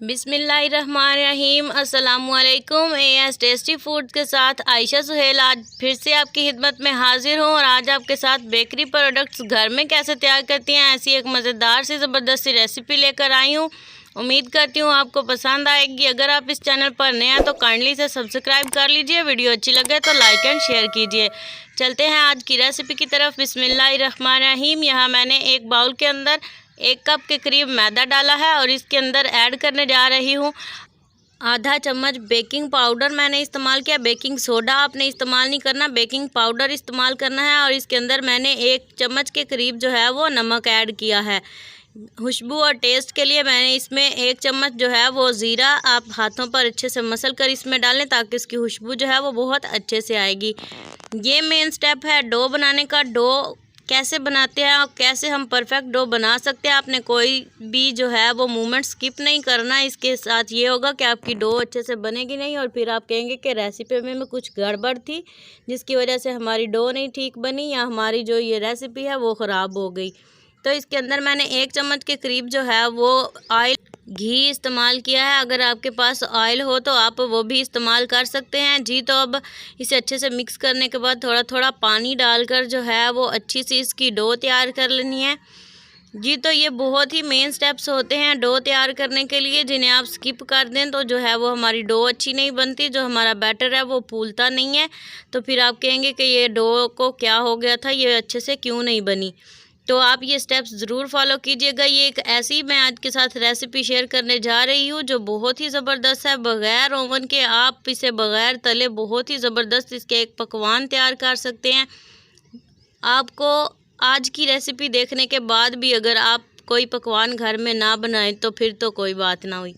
बिस्मिल्लाहिर्रहमानिर्रहीम। अस्सलामुअलैकुम। As tasty food के साथ आयशा सुहेल आज फिर से आपकी खिदमत में हाजिर हूँ और आज आपके साथ बेकरी प्रोडक्ट्स घर में कैसे तैयार करती हैं ऐसी एक मज़ेदार सी ज़बरदस्त सी रेसिपी लेकर आई हूँ। उम्मीद करती हूँ आपको पसंद आएगी। अगर आप इस चैनल पर नए हैं तो काइंडली से सब्सक्राइब कर लीजिए। वीडियो अच्छी लगे तो लाइक एंड शेयर कीजिए। चलते हैं आज की रेसिपी की तरफ। बिस्मिल्लाहिर्रहमानिर्रहीम। यहाँ मैंने एक बाउल के अंदर 1 कप के करीब मैदा डाला है और इसके अंदर ऐड करने जा रही हूँ आधा चम्मच बेकिंग पाउडर मैंने इस्तेमाल किया। बेकिंग सोडा आपने इस्तेमाल नहीं करना, बेकिंग पाउडर इस्तेमाल करना है। और इसके अंदर मैंने 1 चम्मच के करीब जो है वो नमक ऐड किया है। खुशबू और टेस्ट के लिए मैंने इसमें 1 चम्मच जो है वो ज़ीरा आप हाथों पर अच्छे से मसल कर इसमें डालें ताकि इसकी खुशबू जो है वो बहुत अच्छे से आएगी। ये मेन स्टेप है डो बनाने का। डो कैसे बनाते हैं और कैसे हम परफेक्ट डो बना सकते हैं, आपने कोई भी जो है वो मूवमेंट स्किप नहीं करना। इसके साथ ये होगा कि आपकी डो अच्छे से बनेगी नहीं और फिर आप कहेंगे कि रेसिपी में कुछ गड़बड़ थी जिसकी वजह से हमारी डो नहीं ठीक बनी या हमारी जो ये रेसिपी है वो ख़राब हो गई। तो इसके अंदर मैंने 1 चम्मच के करीब जो है वो घी इस्तेमाल किया है। अगर आपके पास ऑयल हो तो आप वो भी इस्तेमाल कर सकते हैं जी। तो अब इसे अच्छे से मिक्स करने के बाद थोड़ा थोड़ा पानी डालकर जो है वो अच्छी सी इसकी डो तैयार कर लेनी है जी। तो ये बहुत ही मेन स्टेप्स होते हैं डो तैयार करने के लिए, जिन्हें आप स्किप कर दें तो जो है वो हमारी डो अच्छी नहीं बनती, जो हमारा बैटर है वो फूलता नहीं है। तो फिर आप कहेंगे कि ये डो को क्या हो गया था, ये अच्छे से क्यों नहीं बनी। तो आप ये स्टेप्स ज़रूर फॉलो कीजिएगा। ये एक ऐसी मैं आज के साथ रेसिपी शेयर करने जा रही हूँ जो बहुत ही ज़बरदस्त है। बग़ैर ओवन के आप इसे बग़ैर तले बहुत ही ज़बरदस्त इसके एक पकवान तैयार कर सकते हैं। आपको आज की रेसिपी देखने के बाद भी अगर आप कोई पकवान घर में ना बनाएं तो फिर तो कोई बात ना हुई।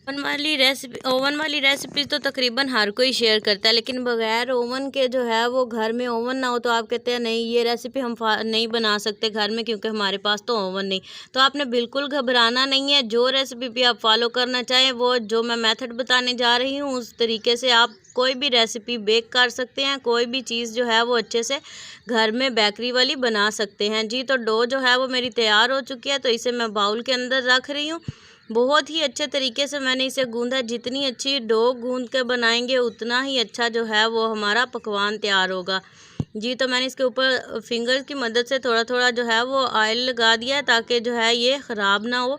ओवन वाली रेसिपी तो तकरीबन हर कोई शेयर करता है, लेकिन बग़ैर ओवन के जो है वो घर में ओवन ना हो तो आप कहते हैं नहीं ये रेसिपी हम नहीं बना सकते घर में क्योंकि हमारे पास तो ओवन नहीं। तो आपने बिल्कुल घबराना नहीं है। जो रेसिपी भी आप फॉलो करना चाहें वो जो मैं मेथड बताने जा रही हूँ उस तरीके से आप कोई भी रेसिपी बेक कर सकते हैं। कोई भी चीज़ जो है वो अच्छे से घर में बेकरी वाली बना सकते हैं जी। तो डो जो है वो मेरी तैयार हो चुकी है, तो इसे मैं बाउल के अंदर रख रही हूँ। बहुत ही अच्छे तरीके से मैंने इसे गूंदा। जितनी अच्छी डो गूंद के बनाएंगे उतना ही अच्छा जो है वो हमारा पकवान तैयार होगा जी। तो मैंने इसके ऊपर फिंगर की मदद से थोड़ा थोड़ा जो है वो ऑयल लगा दिया ताकि जो है ये ख़राब ना हो।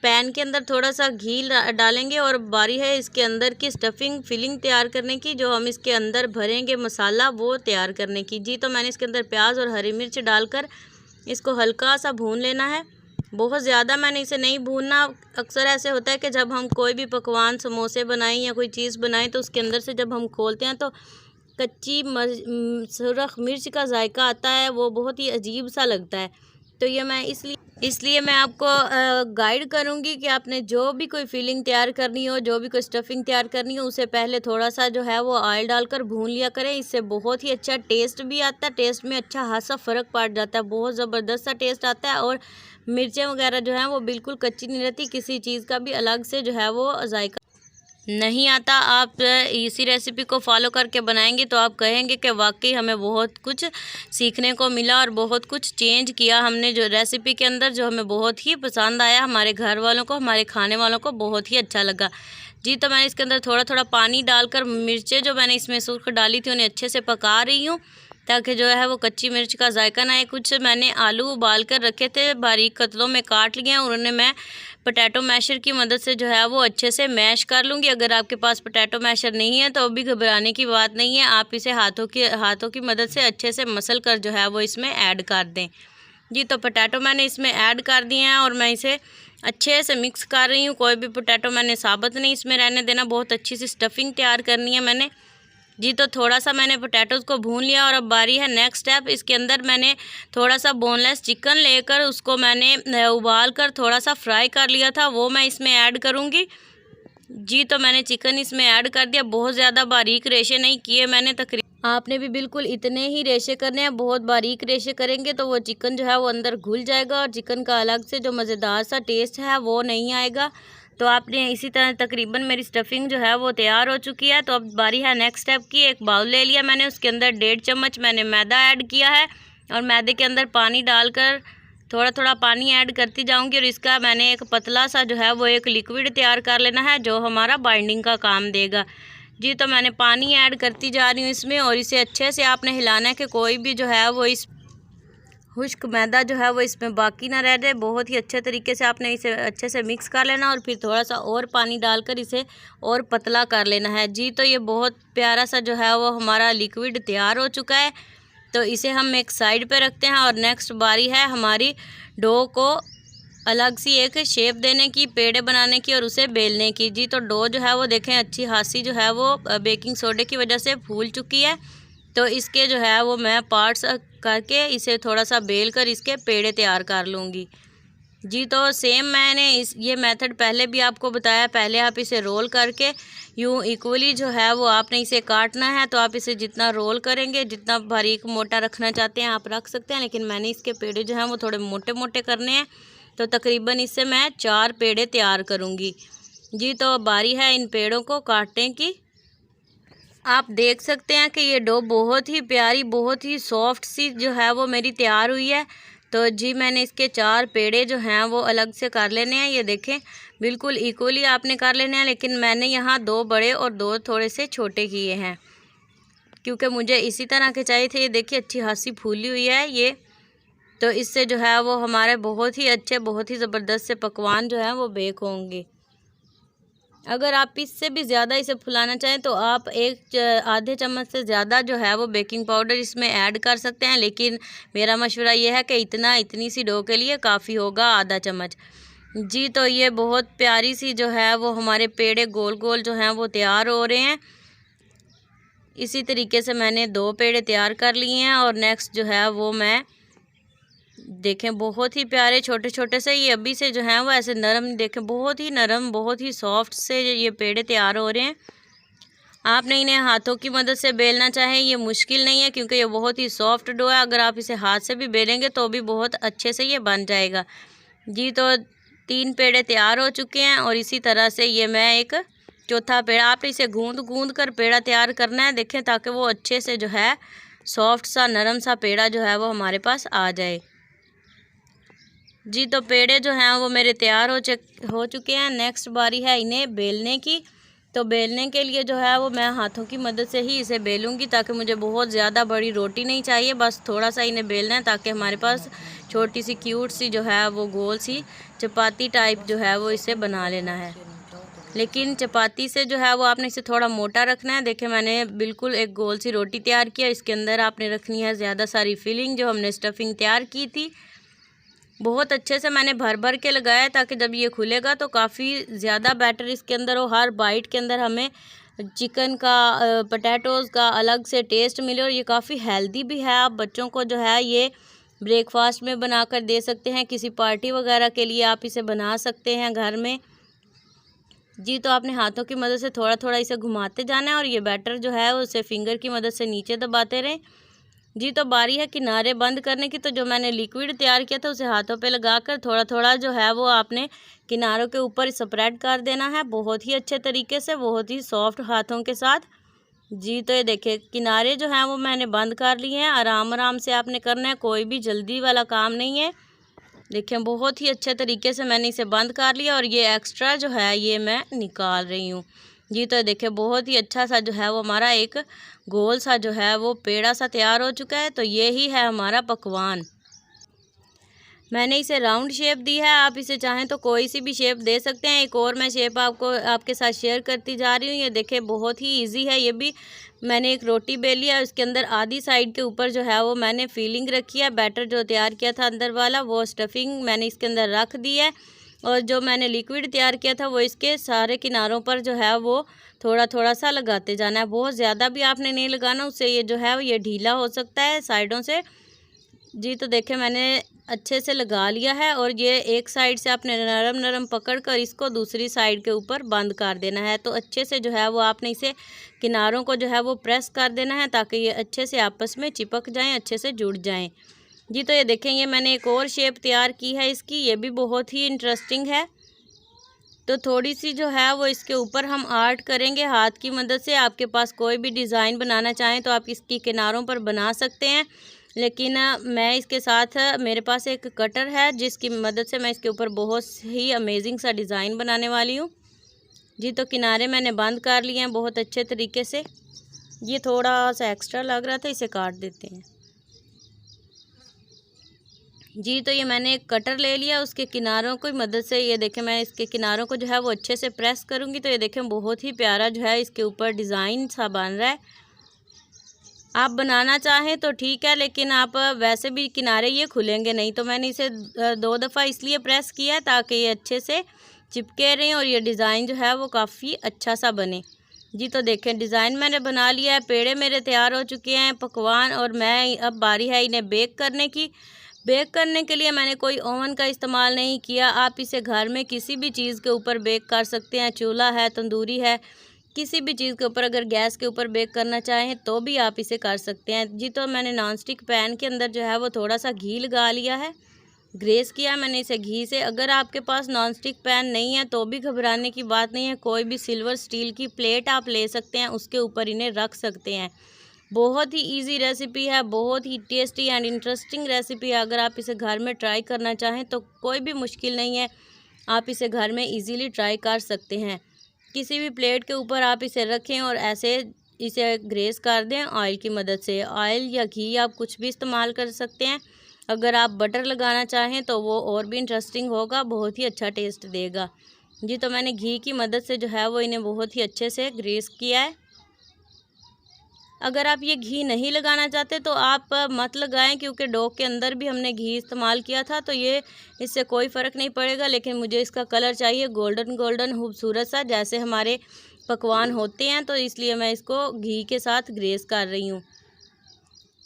पैन के अंदर थोड़ा सा घी डालेंगे और बारी है इसके अंदर की स्टफिंग फिलिंग तैयार करने की, जो हम इसके अंदर भरेंगे मसाला वो तैयार करने की जी। तो मैंने इसके अंदर प्याज और हरी मिर्च डालकर इसको हल्का सा भून लेना है। बहुत ज़्यादा मैंने इसे नहीं भूनना। अक्सर ऐसे होता है कि जब हम कोई भी पकवान समोसे बनाएं या कोई चीज़ बनाएं तो उसके अंदर से जब हम खोलते हैं तो कच्ची सुरख मिर्च का जायका आता है, वो बहुत ही अजीब सा लगता है। तो ये मैं इसलिए मैं आपको गाइड करूँगी कि आपने जो भी कोई फिलिंग तैयार करनी हो, जो भी कोई स्टफिंग तैयार करनी हो, उसे पहले थोड़ा सा जो है वो ऑयल डालकर भून लिया करें। इससे बहुत ही अच्छा टेस्ट भी आता है, टेस्ट में अच्छा खासा फ़र्क पड़ जाता है, बहुत ज़बरदस्त सा टेस्ट आता है। और मिर्चें वगैरह जो हैं वो बिल्कुल कच्ची नहीं रहती, किसी चीज़ का भी अलग से जो है वो जायका नहीं आता। आप इसी रेसिपी को फॉलो करके बनाएंगे तो आप कहेंगे कि वाकई हमें बहुत कुछ सीखने को मिला और बहुत कुछ चेंज किया हमने जो रेसिपी के अंदर, जो हमें बहुत ही पसंद आया, हमारे घर वालों को, हमारे खाने वालों को बहुत ही अच्छा लगा जी। तो मैंने इसके अंदर थोड़ा थोड़ा पानी डालकर मिर्चें जो मैंने इसमें सुर्ख डाली थी उन्हें अच्छे से पका रही हूँ ताकि जो है वो कच्ची मिर्च का जायका ना आए। कुछ मैंने आलू उबाल कर रखे थे, बारीक कतलों में काट लिए हैं और उन्हें मैं पोटैटो मैशर की मदद से जो है वो अच्छे से मैश कर लूँगी। अगर आपके पास पोटैटो मैशर नहीं है तो भी घबराने की बात नहीं है, आप इसे हाथों की मदद से अच्छे से मसल कर जो है वो इसमें ऐड कर दें जी। तो पोटैटो मैंने इसमें ऐड कर दिए हैं और मैं इसे अच्छे से मिक्स कर रही हूँ। कोई भी पोटैटो मैंने साबुत नहीं इसमें रहने देना, बहुत अच्छी सी स्टफिंग तैयार करनी है मैंने जी। तो थोड़ा सा मैंने पोटैटोज़ को भून लिया और अब बारी है नेक्स्ट स्टेप। इसके अंदर मैंने थोड़ा सा बोनलेस चिकन लेकर उसको मैंने उबाल कर थोड़ा सा फ्राई कर लिया था, वो मैं इसमें ऐड करूँगी जी। तो मैंने चिकन इसमें ऐड कर दिया। बहुत ज़्यादा बारीक रेशे नहीं किए मैंने, तकरीबन आपने भी बिल्कुल इतने ही रेशे करने हैं। बहुत बारीक रेशे करेंगे तो वो चिकन जो है वो अंदर घुल जाएगा और चिकन का अलग से जो मज़ेदार सा टेस्ट है वो नहीं आएगा। तो आपने इसी तरह तकरीबन मेरी स्टफिंग जो है वो तैयार हो चुकी है। तो अब बारी है नेक्स्ट स्टेप की। एक बाउल ले लिया मैंने, उसके अंदर 1.5 चम्मच मैंने मैदा ऐड किया है और मैदे के अंदर पानी डालकर थोड़ा थोड़ा पानी ऐड करती जाऊंगी और इसका मैंने एक पतला सा जो है वो एक लिक्विड तैयार कर लेना है जो हमारा बाइंडिंग का काम देगा। जी तो मैंने पानी ऐड करती जा रही हूँ इसमें, और इसे अच्छे से आपने हिलाना है कि कोई भी जो है वो इस खुश्क मैदा जो है वो इसमें बाकी ना रह जाए। बहुत ही अच्छे तरीके से आपने इसे अच्छे से मिक्स कर लेना और फिर थोड़ा सा और पानी डालकर इसे और पतला कर लेना है। जी तो ये बहुत प्यारा सा जो है वो हमारा लिक्विड तैयार हो चुका है। तो इसे हम एक साइड पे रखते हैं और नेक्स्ट बारी है हमारी डो को अलग सी एक शेप देने की, पेड़े बनाने की और उसे बेलने की। जी तो डो जो है वो देखें अच्छी खासी जो है वो बेकिंग सोडे की वजह से फूल चुकी है। तो इसके जो है वो मैं पार्ट्स करके इसे थोड़ा सा बेल कर इसके पेड़े तैयार कर लूँगी। जी तो सेम मैंने ये मेथड पहले भी आपको बताया। पहले आप इसे रोल करके यूँ इक्वली जो है वो आपने इसे काटना है। तो आप इसे जितना रोल करेंगे, जितना बारीक मोटा रखना चाहते हैं आप रख सकते हैं, लेकिन मैंने इसके पेड़े जो हैं वो थोड़े मोटे मोटे करने हैं। तो तकरीबन इससे मैं 4 पेड़े तैयार करूँगी। जी तो बारी है इन पेड़ों को काटने की। आप देख सकते हैं कि ये डो बहुत ही प्यारी, बहुत ही सॉफ्ट सी जो है वो मेरी तैयार हुई है। तो जी मैंने इसके 4 पेड़े जो हैं वो अलग से कर लेने हैं। ये देखें बिल्कुल इक्वली आपने कर लेने हैं, लेकिन मैंने यहाँ 2 बड़े और 2 थोड़े से छोटे किए हैं क्योंकि मुझे इसी तरह के चाहिए थे। ये देखिए अच्छी खासी फूली हुई है ये। तो इससे जो है वो हमारे बहुत ही अच्छे, बहुत ही ज़बरदस्त से पकवान जो हैं वो बेक होंगे। अगर आप इससे भी ज़्यादा इसे फुलाना चाहें तो आप आधे चम्मच से ज़्यादा जो है वो बेकिंग पाउडर इसमें ऐड कर सकते हैं, लेकिन मेरा मशवरा ये है कि इतनी सी डो के लिए काफ़ी होगा आधा चम्मच। जी तो ये बहुत प्यारी सी जो है वो हमारे पेड़े गोल गोल जो हैं वो तैयार हो रहे हैं। इसी तरीके से मैंने 2 पेड़े तैयार कर लिए हैं और नेक्स्ट जो है वो मैं देखें बहुत ही प्यारे छोटे छोटे से ये अभी से जो हैं वो ऐसे नरम, देखें बहुत ही नरम, बहुत ही सॉफ्ट से ये पेड़े तैयार हो रहे हैं। आपने इन्हें हाथों की मदद से बेलना चाहें ये मुश्किल नहीं है क्योंकि ये बहुत ही सॉफ्ट डो है। अगर आप इसे हाथ से भी बेलेंगे तो भी बहुत अच्छे से ये बन जाएगा। जी तो 3 पेड़े तैयार हो चुके हैं और इसी तरह से ये मैं एक चौथा पेड़ा, आप इसे गूंद कर पेड़ा तैयार करना है देखें, ताकि वो अच्छे से जो है सॉफ्ट सा नरम सा पेड़ा जो है वो हमारे पास आ जाए। जी तो पेड़े जो हैं वो मेरे तैयार हो चुके हैं। नेक्स्ट बारी है इन्हें बेलने की। तो बेलने के लिए जो है वो मैं हाथों की मदद से ही इसे बेलूँगी, ताकि मुझे बहुत ज़्यादा बड़ी रोटी नहीं चाहिए, बस थोड़ा सा इन्हें बेलना है ताकि हमारे पास छोटी सी क्यूट सी जो है वो गोल सी चपाती टाइप जो है वो इसे बना लेना है। लेकिन चपाती से जो है वो आपने इसे थोड़ा मोटा रखना है। देखिए मैंने बिल्कुल एक गोल सी रोटी तैयार किया। इसके अंदर आपने रखनी है ज़्यादा सारी फिलिंग, जो हमने स्टफिंग तैयार की थी। बहुत अच्छे से मैंने भर भर के लगाया ताकि जब ये खुलेगा तो काफ़ी ज़्यादा बैटर इसके अंदर हो। हर बाइट के अंदर हमें चिकन का, पोटैटोज़ का अलग से टेस्ट मिले और ये काफ़ी हेल्दी भी है। आप बच्चों को जो है ये ब्रेकफास्ट में बनाकर दे सकते हैं, किसी पार्टी वगैरह के लिए आप इसे बना सकते हैं घर में। जी तो आपने हाथों की मदद से थोड़ा थोड़ा इसे घुमाते जाना है और ये बैटर जो है उसे फिंगर की मदद से नीचे दबाते रहें। जी तो बारी है किनारे बंद करने की। तो जो मैंने लिक्विड तैयार किया था उसे हाथों पे लगाकर थोड़ा थोड़ा जो है वो आपने किनारों के ऊपर स्प्रेड कर देना है, बहुत ही अच्छे तरीके से, बहुत ही सॉफ्ट हाथों के साथ। जी तो ये देखिए किनारे जो हैं वो मैंने बंद कर लिए हैं। आराम आराम से आपने करना है, कोई भी जल्दी वाला काम नहीं है। देखिए बहुत ही अच्छे तरीके से मैंने इसे बंद कर लिया और ये एक्स्ट्रा जो है ये मैं निकाल रही हूँ। जी तो देखिए बहुत ही अच्छा सा जो है वो हमारा एक गोल सा जो है वो पेड़ा सा तैयार हो चुका है। तो ये ही है हमारा पकवान। मैंने इसे राउंड शेप दी है, आप इसे चाहें तो कोई सी भी शेप दे सकते हैं। एक और मैं शेप आपके साथ शेयर करती जा रही हूँ। ये देखिए बहुत ही इजी है ये भी। मैंने एक रोटी बेली है, उसके अंदर आधी साइड के ऊपर जो है वो मैंने फीलिंग रखी है। बैटर जो तैयार किया था अंदर वाला वो स्टफिंग मैंने इसके अंदर रख दी है और जो मैंने लिक्विड तैयार किया था वो इसके सारे किनारों पर जो है वो थोड़ा थोड़ा सा लगाते जाना है। बहुत ज़्यादा भी आपने नहीं लगाना, उससे ये जो है ये ढीला हो सकता है साइडों से। जी तो देखें मैंने अच्छे से लगा लिया है और ये एक साइड से आपने नरम नरम पकड़ कर इसको दूसरी साइड के ऊपर बंद कर देना है। तो अच्छे से जो है वो आपने इसे किनारों को जो है वो प्रेस कर देना है ताकि ये अच्छे से आपस में चिपक जाएं, अच्छे से जुड़ जाएं। जी तो ये देखें ये मैंने एक और शेप तैयार की है इसकी, ये भी बहुत ही इंटरेस्टिंग है। तो थोड़ी सी जो है वो इसके ऊपर हम आर्ट करेंगे हाथ की मदद से। आपके पास कोई भी डिज़ाइन बनाना चाहें तो आप इसकी किनारों पर बना सकते हैं। लेकिन मैं इसके साथ मेरे पास एक कटर है जिसकी मदद से मैं इसके ऊपर बहुत ही अमेजिंग सा डिज़ाइन बनाने वाली हूँ जी। तो किनारे मैंने बंद कर लिए हैं बहुत अच्छे तरीके से। ये थोड़ा सा एक्स्ट्रा लग रहा था, इसे काट देते हैं जी। तो ये मैंने एक कटर ले लिया, उसके किनारों की मदद से ये देखें मैं इसके किनारों को जो है वो अच्छे से प्रेस करूँगी। तो ये देखें बहुत ही प्यारा जो है इसके ऊपर डिज़ाइन सा बन रहा है। आप बनाना चाहें तो ठीक है, लेकिन आप वैसे भी किनारे ये खुलेंगे नहीं। तो मैंने इसे 2 दफ़ा इसलिए प्रेस किया है ताकि ये अच्छे से चिपके रहें और ये डिज़ाइन जो है वो काफ़ी अच्छा सा बने जी। तो देखें डिज़ाइन मैंने बना लिया है, पेड़े मेरे तैयार हो चुके हैं पकवान, और मैं अब बारी है इन्हें बेक करने की। बेक करने के लिए मैंने कोई ओवन का इस्तेमाल नहीं किया। आप इसे घर में किसी भी चीज़ के ऊपर बेक कर सकते हैं, चूल्हा है, तंदूरी है, किसी भी चीज़ के ऊपर, अगर गैस के ऊपर बेक करना चाहें तो भी आप इसे कर सकते हैं जी। तो मैंने नॉन स्टिक पैन के अंदर जो है वो थोड़ा सा घी लगा लिया है, ग्रेस किया मैंने इसे घी से। अगर आपके पास नॉन स्टिक पैन नहीं है तो भी घबराने की बात नहीं है, कोई भी सिल्वर स्टील की प्लेट आप ले सकते हैं, उसके ऊपर इन्हें रख सकते हैं। बहुत ही इजी रेसिपी है, बहुत ही टेस्टी एंड इंटरेस्टिंग रेसिपी है। अगर आप इसे घर में ट्राई करना चाहें तो कोई भी मुश्किल नहीं है, आप इसे घर में इजीली ट्राई कर सकते हैं। किसी भी प्लेट के ऊपर आप इसे रखें और ऐसे इसे ग्रेस कर दें ऑयल की मदद से। ऑयल या घी आप कुछ भी इस्तेमाल कर सकते हैं। अगर आप बटर लगाना चाहें तो वो और भी इंटरेस्टिंग होगा, बहुत ही अच्छा टेस्ट देगा जी। तो मैंने घी की मदद से जो है वो इन्हें बहुत ही अच्छे से ग्रेस किया है। अगर आप ये घी नहीं लगाना चाहते तो आप मत लगाएं, क्योंकि डो के अंदर भी हमने घी इस्तेमाल किया था, तो ये इससे कोई फ़र्क नहीं पड़ेगा। लेकिन मुझे इसका कलर चाहिए गोल्डन गोल्डन खूबसूरत सा, जैसे हमारे पकवान होते हैं, तो इसलिए मैं इसको घी के साथ ग्रेस कर रही हूँ।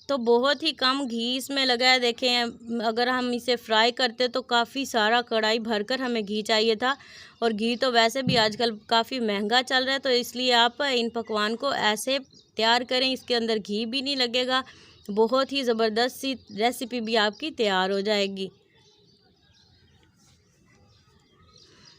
तो बहुत ही कम घी इसमें लगा है। देखें अगर हम इसे फ्राई करते तो काफ़ी सारा कढ़ाई भरकर हमें घी चाहिए था, और घी तो वैसे भी आजकल काफ़ी महंगा चल रहा है। तो इसलिए आप इन पकवान को ऐसे तैयार करें, इसके अंदर घी भी नहीं लगेगा, बहुत ही ज़बरदस्त सी रेसिपी भी आपकी तैयार हो जाएगी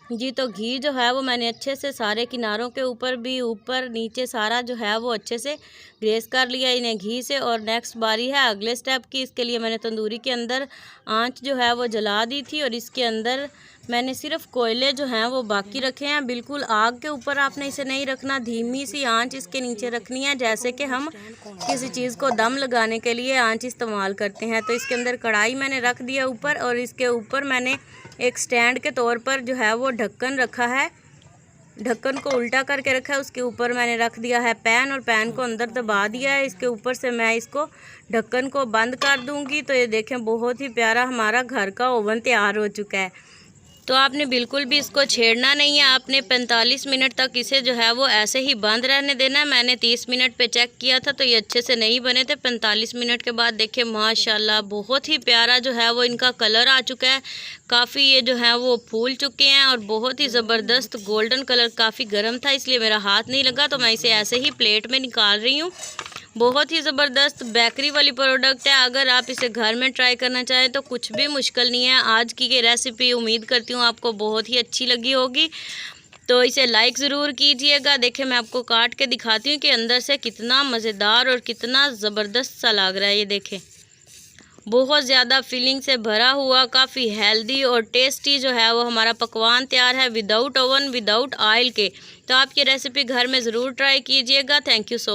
जी। तो घी जो है वो मैंने अच्छे से सारे किनारों के ऊपर भी, ऊपर नीचे सारा जो है वो अच्छे से ग्रेस कर लिया इन्हें घी से। और नेक्स्ट बारी है अगले स्टेप की। इसके लिए मैंने तंदूरी के अंदर आंच जो है वो जला दी थी, और इसके अंदर मैंने सिर्फ कोयले जो हैं वो बाकी रखे हैं। बिल्कुल आग के ऊपर आपने इसे नहीं रखना, धीमी सी आंच इसके नीचे रखनी है, जैसे कि हम किसी चीज़ को दम लगाने के लिए आंच इस्तेमाल करते हैं। तो इसके अंदर कढ़ाई मैंने रख दिया ऊपर, और इसके ऊपर मैंने एक स्टैंड के तौर पर जो है वो ढक्कन रखा है, ढक्कन को उल्टा करके रखा है। उसके ऊपर मैंने रख दिया है पैन, और पैन को अंदर दबा दिया है। इसके ऊपर से मैं इसको ढक्कन को बंद कर दूंगी। तो ये देखें बहुत ही प्यारा हमारा घर का ओवन तैयार हो चुका है। तो आपने बिल्कुल भी इसको छेड़ना नहीं है, आपने 45 मिनट तक इसे जो है वो ऐसे ही बंद रहने देना है। मैंने 30 मिनट पे चेक किया था तो ये अच्छे से नहीं बने थे। 45 मिनट के बाद देखिए माशाल्लाह बहुत ही प्यारा जो है वो इनका कलर आ चुका है, काफ़ी ये जो है वो फूल चुके हैं, और बहुत ही ज़बरदस्त गोल्डन कलर। काफ़ी गर्म था इसलिए मेरा हाथ नहीं लगा, तो मैं इसे ऐसे ही प्लेट में निकाल रही हूँ। बहुत ही ज़बरदस्त बेकरी वाली प्रोडक्ट है। अगर आप इसे घर में ट्राई करना चाहें तो कुछ भी मुश्किल नहीं है। आज की ये रेसिपी उम्मीद करती हूँ आपको बहुत ही अच्छी लगी होगी, तो इसे लाइक ज़रूर कीजिएगा। देखिए मैं आपको काट के दिखाती हूँ कि अंदर से कितना मज़ेदार और कितना ज़बरदस्त सा लग रहा है। ये देखें बहुत ज़्यादा फीलिंग से भरा हुआ, काफ़ी हेल्दी और टेस्टी जो है वो हमारा पकवान तैयार है, विदाउट ओवन विदाउट ऑयल के। तो आप ये रेसिपी घर में ज़रूर ट्राई कीजिएगा। Thank you so